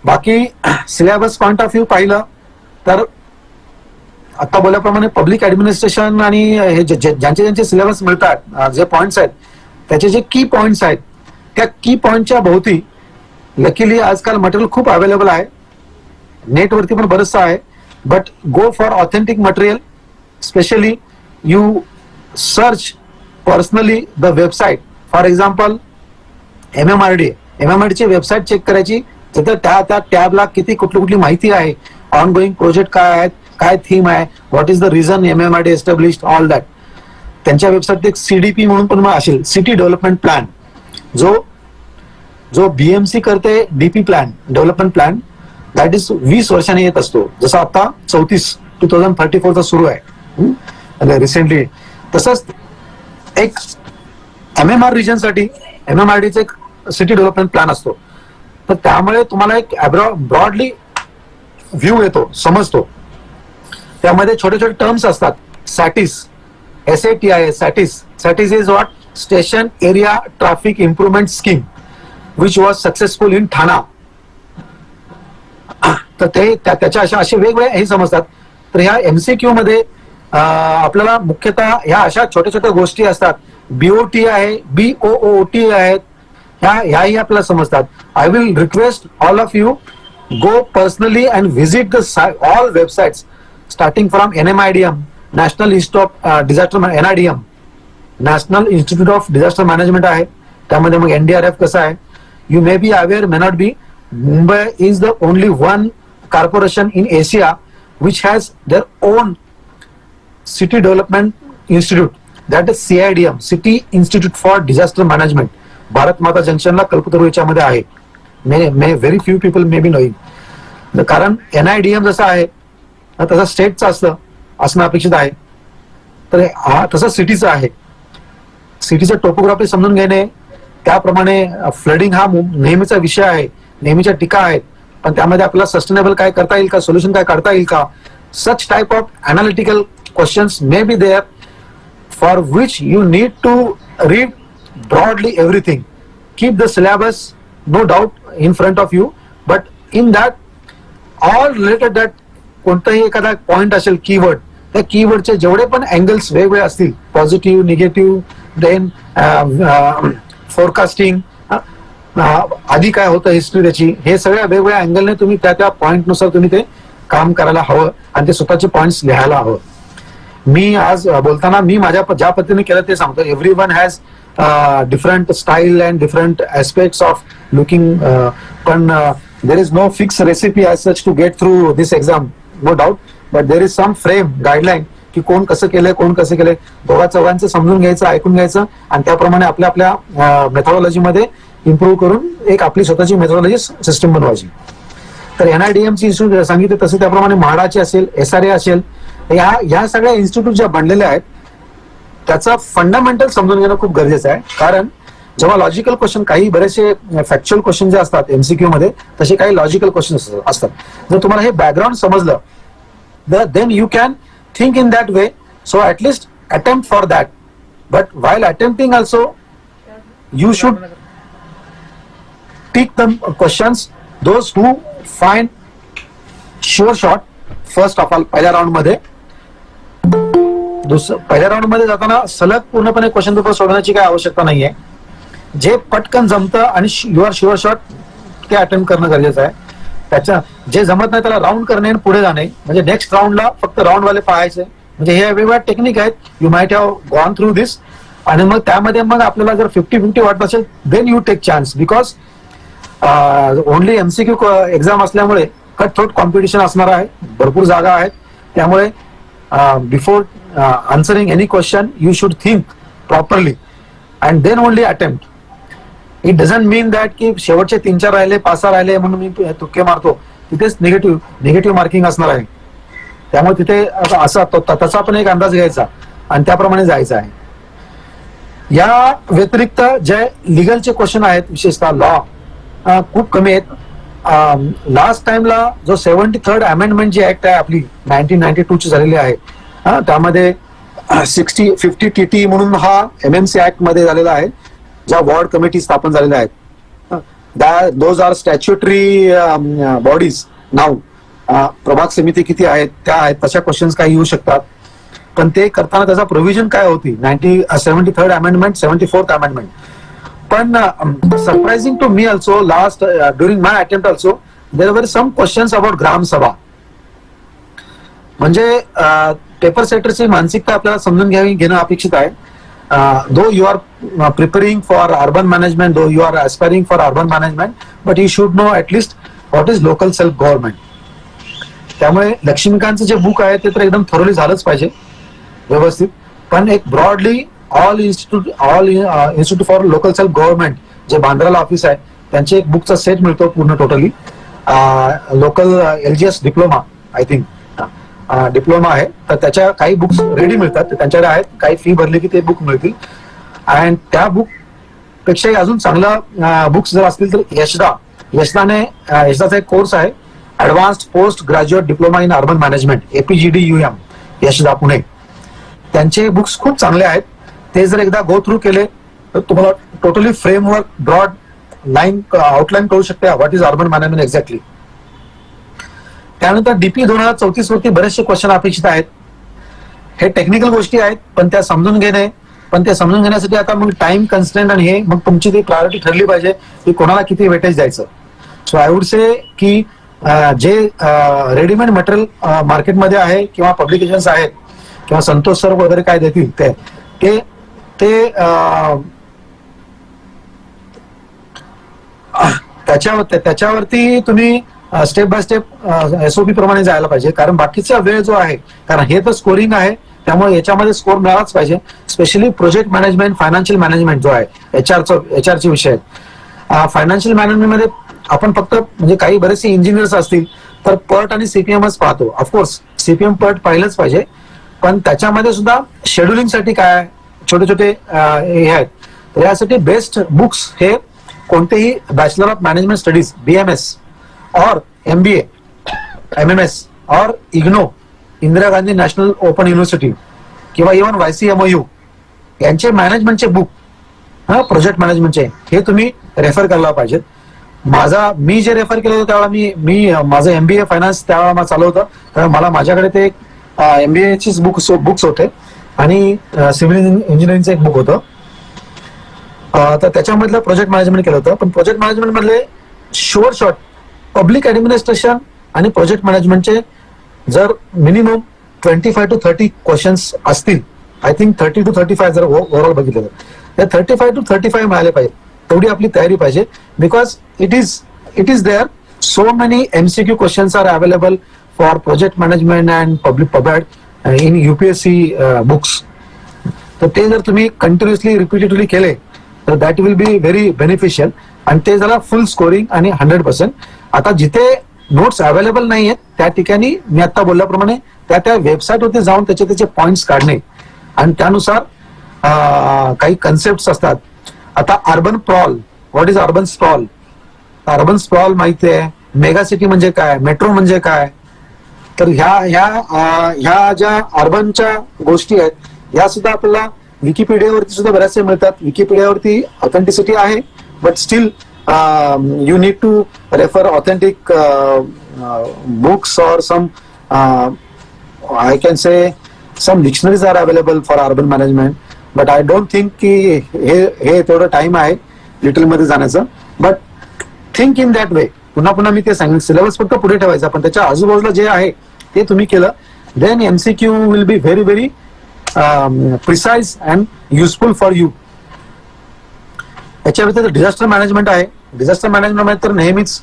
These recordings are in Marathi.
बाकी सिलेबस पॉइंट ऑफ व्ह्यू पाहिलं तर आता बोलल्याप्रमाणे पब्लिक ऍडमिनिस्ट्रेशन आणि हे ज्यांचे ज्यांचे सिलेबस मिळतात, जे पॉइंट्स आहेत त्याचे जे की पॉइंट्स आहेत, त्या की पॉइंटच्या भोवती लकीली आजकाल मटेरियल खूप अवेलेबल आहे, नेटवरती पण बरंचसं आहे. But go for authentic material. Specially you search personally the website. For example MMRD ची वेबसाईट चेक करायची, तिथे त्या टॅबला किती कुठली माहिती आहे, ऑन गोईंग प्रोजेक्ट काय आहेत, काय थीम आहे, what is the reason MMRD established, all that. त्यांच्या वेबसाईट एक CDP म्हणून पण असेल, सिटी डेव्हलपमेंट प्लॅन, जो BMC करते DP plan, development plan, that is 20 वर्षांनी येत असतो. जसं आता 2034 सुरू आहे रिसेंटली. तसंच एक MMR रिजन साठी MMRDचा एक सिटी डेव्हलपमेंट प्लॅन असतो. तर त्यामुळे तुम्हाला एक ब्रॉडली व्ह्यू येतो, समजतो. त्यामध्ये छोटे छोटे टर्म्स असतात. SATIS, SATIS is what, station area traffic improvement scheme, which was successful in Thane. तर ते त्याच्या असे वेगवेगळे हे समजतात. तर ह्या MCQ मध्ये आपल्याला मुख्यतः ह्या अशा छोट्या छोट्या गोष्टी असतात. BOT आहे, BOOT आहेत, ह्याही आपल्याला समजतात. I will request all of you go personally and visit the all websites starting from NMIDM, National Institute of Disaster NIDM, National Institute of Disaster Management आहे. त्यामध्ये मग NDRF कसं आहे. You may be aware, may not be, Mumbai is the only one corporation in Asia which has their own city development institute, that is CIDM, City Institute for Disaster Management. Bharat माता जंक्शनला कल्पतरू याच्यामध्ये आहे. May very few people may be knowing. कारण NIDM जसं आहे तसं स्टेटचं असणं अपेक्षित आहे. तर तसं सिटीचं आहे. सिटीचं टोपोग्राफी समजून घेणे, त्याप्रमाणे फ्लडिंग हा नेहमीचा विषय आहे, नेहमीच्या टीका आहेत. पण त्यामध्ये आपल्याला सस्टेनेबल काय करता येईल का, सोल्युशन काय काढता येईल का, such type of analytical questions may be there, for which you need to read broadly everything. Keep the syllabus no doubt in front of you, but in that all related that कोणताही एखादा पॉइंट असेल, कीवर्ड, त्या कीवर्डचे जेवढे पण अँगल्स वेगवेगळे असतील, पॉझिटिव्ह, निगेटिव्ह, देन फोरकास्टिंग, आधी काय होतं हिस्ट्री त्याची, हे सगळ्या वेगवेगळ्या अँगलने तुम्ही त्या पॉइंटनुसार तुम्ही ते काम करायला हवं आणि ते स्वतःचे पॉइंट्स लिहायला हवं. मी आज बोलताना मी माझ्या ज्या पद्धतीने केलं ते सांगतो. Everyone has different style and different aspects of looking, but there is no fixed recipe as such to get through this exam, no doubt, but there is some frame guideline की कोण कसं केलंय, कोण कसं केलंय, दोघा चौघांचं समजून घ्यायचं, ऐकून घ्यायचं आणि त्याप्रमाणे आपल्या मेथोडॉलॉजी मध्ये इम्प्रूव्ह करून एक आपली स्वतःची मेथोडॉलॉजी सिस्टम बनवायची. तर NIDM ची इन्स्टिट्यूट सांगितले तसे त्याप्रमाणे म्हाडाची असेल, SRA असेल, ह्या सगळ्या इन्स्टिट्यूट ज्या बनलेल्या आहेत त्याचा फंडामेंटल समजून घेणं खूप गरजेचं आहे. कारण जेव्हा लॉजिकल क्वेश्चन, काही बरेचसे फॅक्च्युअल क्वेश्चन जे असतात MCQ मध्ये, तसे काही लॉजिकल क्वेश्चन असतात. जर तुम्हाला हे बॅकग्राऊंड समजलं, then you can think in that way. So at least attempt for that. But while attempting also you should tick the questions those who find sure shot first of all पहिल्या राऊंड मध्ये. पहिल्या राऊंड मध्ये जाताना सलग पूर्णपणे क्वेश्चन पेपर सोडवण्याची काय आवश्यकता नाहीये. जे पटकन जमतं आणि यू आर शुअर शॉट ते अटेम्प्ट करणं गरजेचं आहे. त्याच्या जे जमत नाही त्याला राऊंड करणे आणि पुढे जाणे, म्हणजे नेक्स्ट राऊंडला फक्त राऊंड वाले पाहायचे. म्हणजे हे वेगवेगळ्या टेक्निक आहेत. You might have gone through this. आणि मग त्यामध्ये मग आपल्याला जर 50-50 वाटत असेल, then you take chance. Because only MCQ exam असल्यामुळे कट थ्रोट कॉम्पिटिशन असणार आहे, भरपूर जागा आहेत. त्यामुळे before answering any question you should think properly and then only attempt. It doesn't mean that की शेवटचे 3-4 राहिले, 5-6 राहिले म्हणून मी तुक्के मारतो, तिथेच निगेटिव्ह मार्किंग असणार आहे. त्यामुळे तिथे असा त्याचा पण एक अंदाज घ्यायचा आणि त्याप्रमाणे जायचं आहे. या व्यतिरिक्त जे लिगलचे क्वेश्चन आहेत, विशेषतः लॉ खूप कमी आहेत. लास्ट टाइमला जो 73rd अमेंडमेंट जी ऍक्ट आहे आपली 1992 ची झालेली आहे, त्यामध्ये 50 TT म्हणून हा MMC ऍक्ट मध्ये झालेला आहे, ज्या वॉर्ड कमिटी स्थापन झालेल्या आहेत. दोज आर स्टॅच्युटरी बॉडीज नाव. प्रभाग समिती किती आहेत त्या आहेत, तशा क्वेश्चन्स काही येऊ शकतात. पण ते करताना त्याचा प्रोव्हिजन काय होती 73rd अमेंडमेंट 74th अमेंडमेंट. पण surprising to me also last during my attempt also there were some questions about ग्रामसभा. म्हणजे पेपर सेटरची मानसिकता आपल्याला समजून घेणं अपेक्षित आहे. Though you are preparing for urban management, though you are aspiring for urban management, but you should know at least what is local self government. त्यामुळे लक्ष्मीकांतचं जे बुक आहे ते तर एकदम थरोली झालंच पाहिजे व्यवस्थित. पण एक broadly all institute for local self government जे बांद्राला ऑफिस आहे त्यांचे एक बुकचा सेट मिळतो पूर्ण totally. Local LGS diploma I think diploma आहे, तर त्याच्या काही बुक्स रेडी मिळतात, त्यांच्याकडे आहेत. काही फी भरली की ते बुक मिळतील. अँड त्या बुक पेक्षाही अजून चांगला बुक्स जर असतील तर यशदाचा एक कोर्स आहे advanced post graduate diploma in urban management APGDUM Yashada Pune. त्यांचे बुक्स खूप चांगले आहेत. ते जर एकदा गो थ्रू केले तर तुम्हाला totally framework broad line outline करू शकते what is urban management exactly. त्यानंतर DP 2034 वरती बरेचसे क्वेश्चन अपेक्षित आहेत. हे टेक्निकल गोष्टी आहेत पण त्या समजून घेणे, पण ते समजून घेण्यासाठी आता मग टाइम कन्स्ट्रेंट आणि हे मग तुमची ती प्रायोरिटी ठरली पाहिजे की कोणाला किती वेटेज द्यायचं. सो आय वुड से की जे रेडीमेड मटेरियल मार्केटमध्ये आहे किंवा पब्लिकेशन्स आहेत किंवा संतोष सर वगैरे काय देतील ते त्याच्यावरती तुम्ही स्टेप बाय स्टेप SOP प्रमाणे जायला पाहिजे. कारण बाकीचा वेळ जो आहे, कारण हे तर स्कोरिंग आहे त्यामुळे याच्यामध्ये स्कोर मिळालाच पाहिजे. Specially project management financial management जो आहे HR विषय आहेत. फायनान्शियल मॅनेजमेंट मध्ये आपण फक्त म्हणजे काही बरेचसे इंजिनियर्स असतील तर पर्ट आणि CPMच पाहतो. ऑफकोर्स CPM पर्ट पाहिलंच पाहिजे, पण त्याच्यामध्ये सुद्धा शेड्युलिंग साठी काय छोटे छोटे हे आहेत. तर यासाठी बेस्ट बुक्स हे कोणतेही bachelor of management studies BMS और MBA MMS और IGNOU Indira Gandhi national open university किंवा इव्हन YCMOU यांचे मॅनेजमेंटचे बुक प्रोजेक्ट मॅनेजमेंटचे हे तुम्ही रेफर करायला पाहिजेत. मी जे रेफर केलं होतं त्यावेळेला मी माझं MBA फायनान्स त्यावेळेला चालू होतं, तर मला माझ्याकडे ते MBA चीच बुक्स होते आणि सिव्हिल इंजिनिअरिंगचं एक बुक होतं. तर त्याच्यामधलं प्रोजेक्ट मॅनेजमेंट केलं होतं. पण प्रोजेक्ट मॅनेजमेंट मधले शॉर्ट पब्लिक ऍडमिनिस्ट्रेशन आणि प्रोजेक्ट मॅनेजमेंटचे जर मिनिमम 25 to 30 क्वेश्चन्स असतील, आय थिंक 30 to 35 जर ओव्हरऑल बघितलं तर 35 to 35 मिळाले पाहिजे. तेवढी आपली तयारी पाहिजे. Because it is there so many MCQ questions are available for project management and public pub ad in UPSC books. तर ते जर तुम्ही कंटिन्युअसली रिपीटेडली केले तर that will be very beneficial. आणि ते झाला फुल स्कोरिंग आणि 100%. आता जिथे नोट्स अवेलेबल नाही आहेत त्या ठिकाणी मी आता बोलल्याप्रमाणे त्या वेबसाईटवरती जाऊन त्याचे पॉइंट्स काढणे आणि त्यानुसार काही कन्सेप्ट असतात. आता urban prowl, what is urban sprawl? Urban sprawl माहिती आहे, मेगा सिटी म्हणजे काय, मेट्रो म्हणजे काय. तर ह्या ज्या अर्बनच्या गोष्टी आहेत या सुद्धा आपल्याला विकिपीडियावरती सुद्धा बऱ्याचशा मिळतात. विकिपीडियावरती ऑथेंटिसिटी आहे, but still you need to refer authentic books or some I can say some dictionaries are available for urban management, but I don't think की हे थोडं टाइम आहे लिटल मध्ये जाण्याचं. बट थिंक इन दॅट वे. पुन्हा मी ते सांगेन, सिलेबस फक्त पुढे ठेवायचा पण त्याच्या आजूबाजूला जे आहे ते तुम्ही केलं then MCQ will be very very precise and useful for you. याच्या व्यतिरिक्त डिझास्टर मॅनेजमेंट आहे. डिझास्टर मॅनेजमेंट मध्ये तर नेहमीच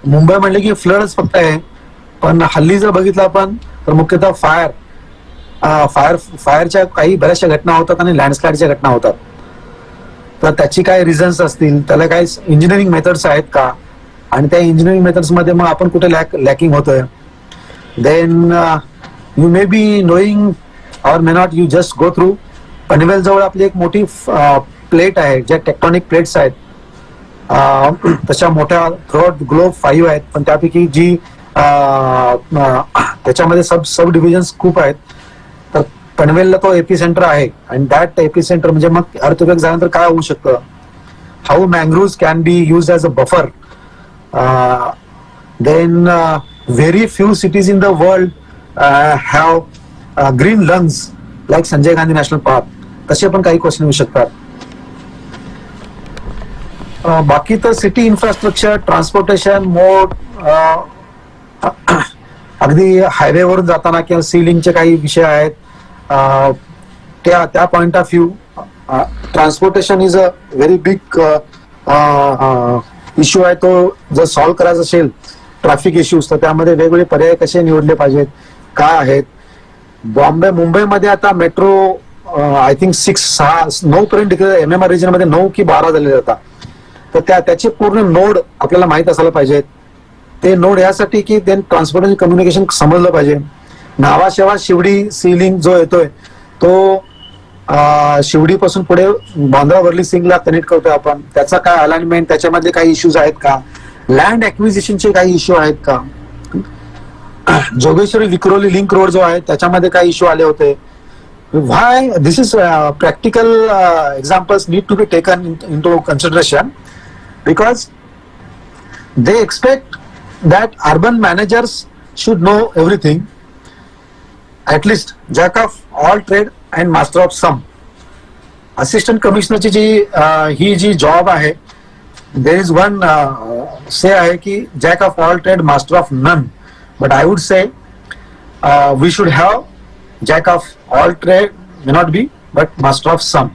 मुंबई म्हणले की फ्लडच फक्त आहे, पण हल्ली जर बघितलं आपण तर मुख्यतः फायरच्या काही बऱ्याचशा घटना होतात आणि लँडस्लाइडच्या घटना होतात. तर त्याची काय रिझन्स असतील, त्याला काय इंजिनिअरिंग मेथड्स आहेत का, आणि त्या इंजिनिअरिंग मेथड्स मध्ये मग आपण कुठे लॅकिंग होतोय. Then you may be knowing or may not, you just go through. Panvel जवळ आपली एक मोठी प्लेट आहे, ज्या टेक्टॉनिक प्लेट्स आहेत तशा मोठ्या थ्रूआउट ग्लोब 5 आहेत, पण त्यापैकी जी त्याच्यामध्ये सब डिव्हिजन्स खूप आहेत. तर पनवेलला तो एपी सेंटर आहे आणि दॅट एपी सेंटर म्हणजे मग अर्थक्वेक झाल्यानंतर काय होऊ शकतं how mangroves can be used as a buffer. Then very few cities in the world have green lungs like Sanjay Gandhi National Park. तसे पण काही क्वेश्चन येऊ शकतात. बाकी तर सिटी इन्फ्रास्ट्रक्चर, ट्रान्सपोर्टेशन मोड, अगदी हायवेवरून जाताना किंवा सीलिंगचे काही विषय आहेत, त्या point of view transportation is a very big issue आहे. तो जर सॉल्व्ह करायचा असेल ट्रॅफिक इश्यूज, तर त्यामध्ये वेगवेगळे पर्याय कसे निवडले पाहिजेत, काय आहेत. मुंबईमध्ये आता मेट्रो आय थिंक 9 पर्यंत MMR रिजन मध्ये 9 की 12 झालेले जातात. तर त्याचे पूर्ण नोड आपल्याला माहित असायला पाहिजेत. ते नोड यासाठी की देन ट्रान्सपोर्टेशन कम्युनिकेशन समजलं पाहिजे. नावाशेवा शिवडी सीलिंग जो येतोय तो शिवडी पासून पुढे बांद्रा वर्ली सिंगला कनेक्ट करतोय आपण. त्याचा काय अलाइनमेंट, त्याच्यामध्ये काही इश्यूज आहेत का, लँड ऍक्विजिशनचे काही इश्यू आहेत का, जोगेश्वरी विक्रोली लिंक रोड जो आहे त्याच्यामध्ये काही इश्यू आले होते. Why this is practical examples need to be taken into consideration because they expect that urban managers should know everything, at least jack of all trade and master of some. Assistant commissioner ची ही जी जॉब आहे, there is one say आहे की jack of all trade master of none, but I would say we should have jack of all trade may not be but master of some.